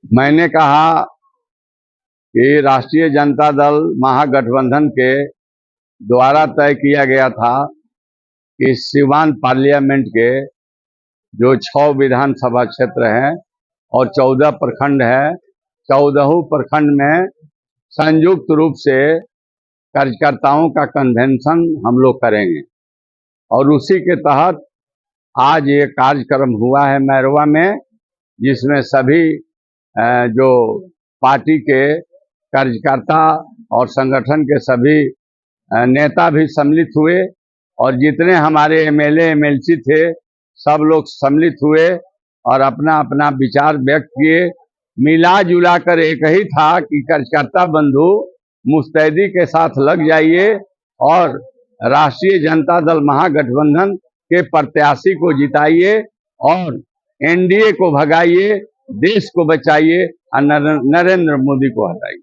मैंने कहा कि राष्ट्रीय जनता दल महागठबंधन के द्वारा तय किया गया था कि सीवान पार्लियामेंट के जो 6 विधानसभा क्षेत्र हैं और 14 प्रखंड है, 14 प्रखंड में संयुक्त रूप से कार्यकर्ताओं का कन्वेंशन हम लोग करेंगे। और उसी के तहत आज ये कार्यक्रम हुआ है मैरवा में, जिसमें सभी जो पार्टी के कार्यकर्ता और संगठन के सभी नेता भी सम्मिलित हुए और जितने हमारे एमएलए एमएलसी थे सब लोग सम्मिलित हुए और अपना अपना विचार व्यक्त किए। मिला जुला कर एक ही था कि कार्यकर्ता बंधु मुस्तैदी के साथ लग जाइए और राष्ट्रीय जनता दल महागठबंधन के प्रत्याशी को जिताइए और एनडीए को भगाइए, देश को बचाइए और नरेंद्र मोदी को हटाइए।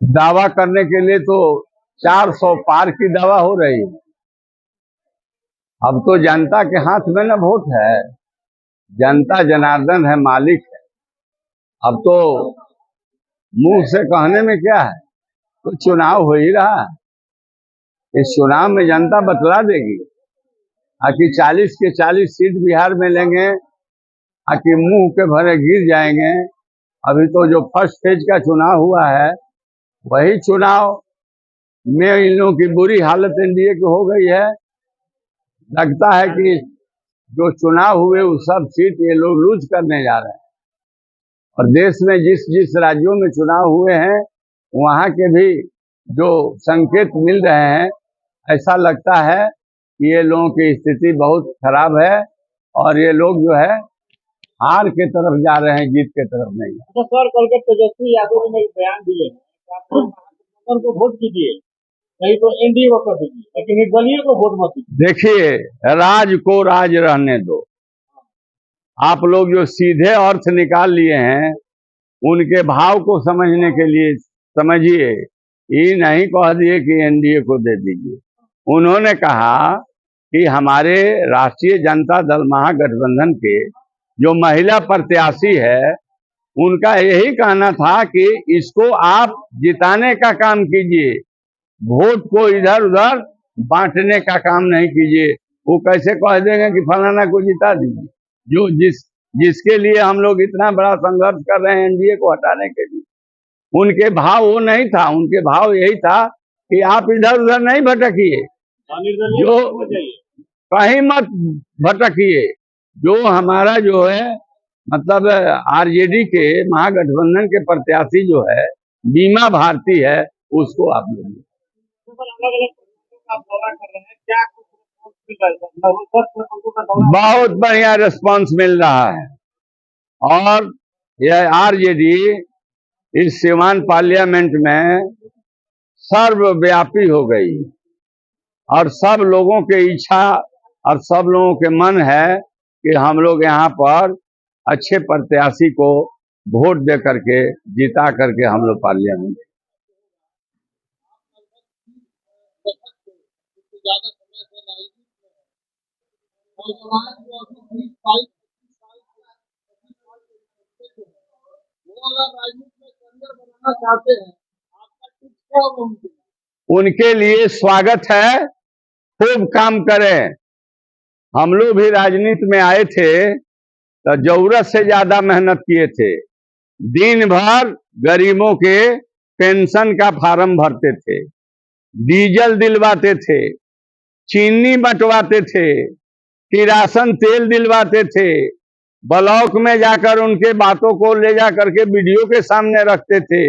दावा करने के लिए तो 400 पार की दावा हो रही है। अब तो जनता के हाथ में न वोट है, जनता जनार्दन है, मालिक है। अब तो मुंह से कहने में क्या है, तो चुनाव हो ही रहा है। इस चुनाव में जनता बतला देगी कि 40 के 40 सीट बिहार में लेंगे कि मुंह के भरे गिर जाएंगे। अभी तो जो फर्स्ट फेज का चुनाव हुआ है वही चुनाव में इन लोगों की बुरी हालत एनडीए की हो गई है। लगता है कि जो चुनाव हुए उस सब सीट ये लोग लूज करने जा रहे हैं और देश में जिस जिस राज्यों में चुनाव हुए हैं वहां के भी जो संकेत मिल रहे हैं, ऐसा लगता है कि ये लोगों की स्थिति बहुत खराब है और ये लोग जो है हार के तरफ जा रहे हैं, जीत के तरफ नहीं। तो सर कल के तेजस्वी यादव ने एक बयान दिए आप को वोट कीजिए, नहीं तो एनडीए को कर दीजिए, लेकिन निर्दलीय को वोट मत दीजिए। देखिए, राज को राज रहने दो। आप लोग जो सीधे अर्थ निकाल लिए हैं उनके भाव को समझने के लिए समझिए, ये नहीं कह दिए कि एनडीए को दे दीजिए। उन्होंने कहा कि हमारे राष्ट्रीय जनता दल महागठबंधन के जो महिला प्रत्याशी है उनका यही कहना था कि इसको आप जिताने का काम कीजिए, वोट को इधर उधर बांटने का काम नहीं कीजिए। वो कैसे कह देंगे कि फलाना को जिता दीजिए, जो जिसके लिए हम लोग इतना बड़ा संघर्ष कर रहे हैं एनडीए को हटाने के लिए। उनके भाव वो नहीं था, उनके भाव यही था कि आप इधर उधर नहीं भटकिए, जो कहीं मत भटकिए। जो हमारा जो है मतलब आरजेडी के महागठबंधन के प्रत्याशी जो है बीमा भारती है, उसको आप लोग बहुत बढ़िया रिस्पांस मिल रहा है और यह आरजेडी इस सीवान पार्लियामेंट में सर्वव्यापी हो गई और सब लोगों के इच्छा और सब लोगों के मन है कि हम लोग यहाँ पर अच्छे प्रत्याशी को वोट दे करके जिता करके हम लोग पार्लियामेंट। उनके लिए स्वागत है, खूब काम करें। हम लोग भी राजनीति में आए थे तो जरूरत से ज्यादा मेहनत किए थे। दिन भर गरीबों के पेंशन का फार्म भरते थे, डीजल दिलवाते थे, चीनी बंटवाते थे, किरासन तेल दिलवाते थे, ब्लॉक में जाकर उनके बातों को ले जा करके वीडियो के सामने रखते थे,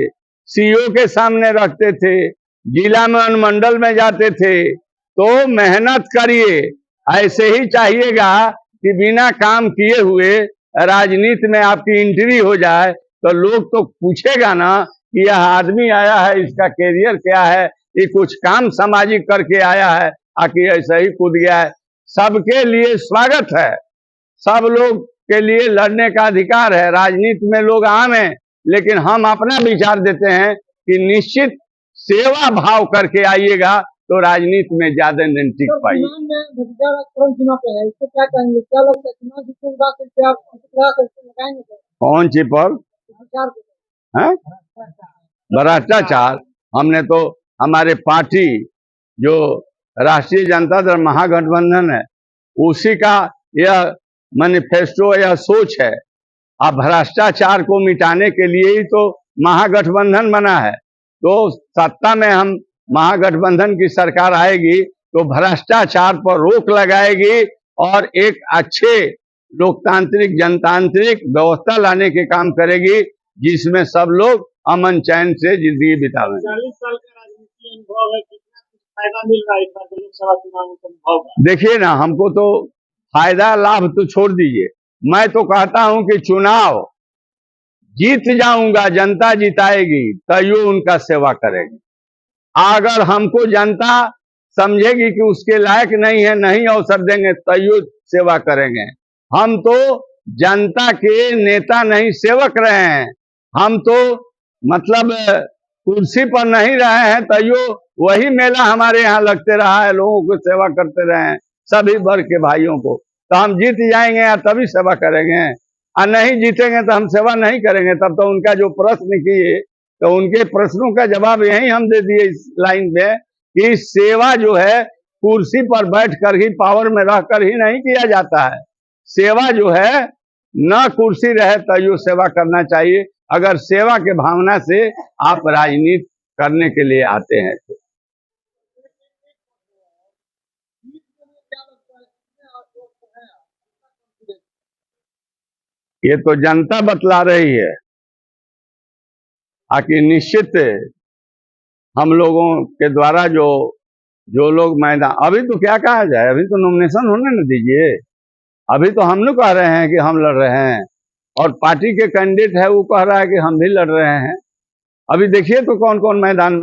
सीओ के सामने रखते थे, जिला में अनुमंडल में जाते थे। तो मेहनत करिए, ऐसे ही चाहिएगा कि बिना काम किए हुए राजनीति में आपकी एंट्री हो जाए तो लोग तो पूछेगा ना कि यह आदमी आया है, इसका कैरियर क्या है, ये कुछ काम सामाजिक करके आया है आकि ऐसा ही कूद गया है। सबके लिए स्वागत है, सब लोग के लिए लड़ने का अधिकार है। राजनीति में लोग आम हैं, लेकिन हम अपना विचार देते हैं कि निश्चित सेवा भाव करके आइएगा, तो राजनीति में ज्यादा नहीं टिक पाई। चुनाव पे है, इसको क्या कहेंगे? क्या लगता है चुनाव जीतने के बाद फिर आप लगाएंगे कौन सी पर है भ्रष्टाचार? हमने तो हमारे पार्टी जो राष्ट्रीय जनता दल महागठबंधन है उसी का यह मैनिफेस्टो, यह सोच है। अब भ्रष्टाचार को मिटाने के लिए ही तो महागठबंधन बना है। तो सत्ता में हम महागठबंधन की सरकार आएगी तो भ्रष्टाचार पर रोक लगाएगी और एक अच्छे लोकतांत्रिक जनतांत्रिक व्यवस्था लाने के काम करेगी जिसमें सब लोग अमन चैन से जिंदगी बितावें। 40 साल का राजनीति अनुभव है, कितना कुछ फायदा मिल रहा है इस बार लोकसभा चुनाव में अनुभव का? देखिए ना, हमको तो फायदा लाभ तो छोड़ दीजिए, मैं तो कहता हूं कि चुनाव जीत जाऊंगा, जनता जिताएगी तयो उनका सेवा करेगी। अगर हमको जनता समझेगी कि उसके लायक नहीं है, नहीं अवसर देंगे तयो सेवा करेंगे। हम तो जनता के नेता नहीं सेवक रहे हैं, हम तो मतलब कुर्सी पर नहीं रहे हैं तयो वही मेला हमारे यहाँ लगते रहा है, लोगों को सेवा करते रहे हैं, सभी वर्ग के भाइयों को। तो हम जीत जाएंगे या तभी सेवा करेंगे, और नहीं जीतेंगे तो हम सेवा नहीं करेंगे। तब तो उनका जो प्रश्न किए तो उनके प्रश्नों का जवाब यही हम दे दिए इस लाइन पे कि सेवा जो है कुर्सी पर बैठकर ही, पावर में रहकर ही नहीं किया जाता है। सेवा जो है न कुर्सी रहे तयो सेवा करना चाहिए। अगर सेवा के भावना से आप राजनीति करने के लिए आते हैं तो ये तो जनता बतला रही है। आखिर निश्चित हम लोगों के द्वारा जो लोग मैदान, अभी तो क्या कहा जाए, अभी तो नॉमिनेशन होने न दीजिए। अभी तो हम लोग कह रहे हैं कि हम लड़ रहे हैं और पार्टी के कैंडिडेट है वो कह रहा है कि हम भी लड़ रहे हैं। अभी देखिए तो कौन कौन मैदान में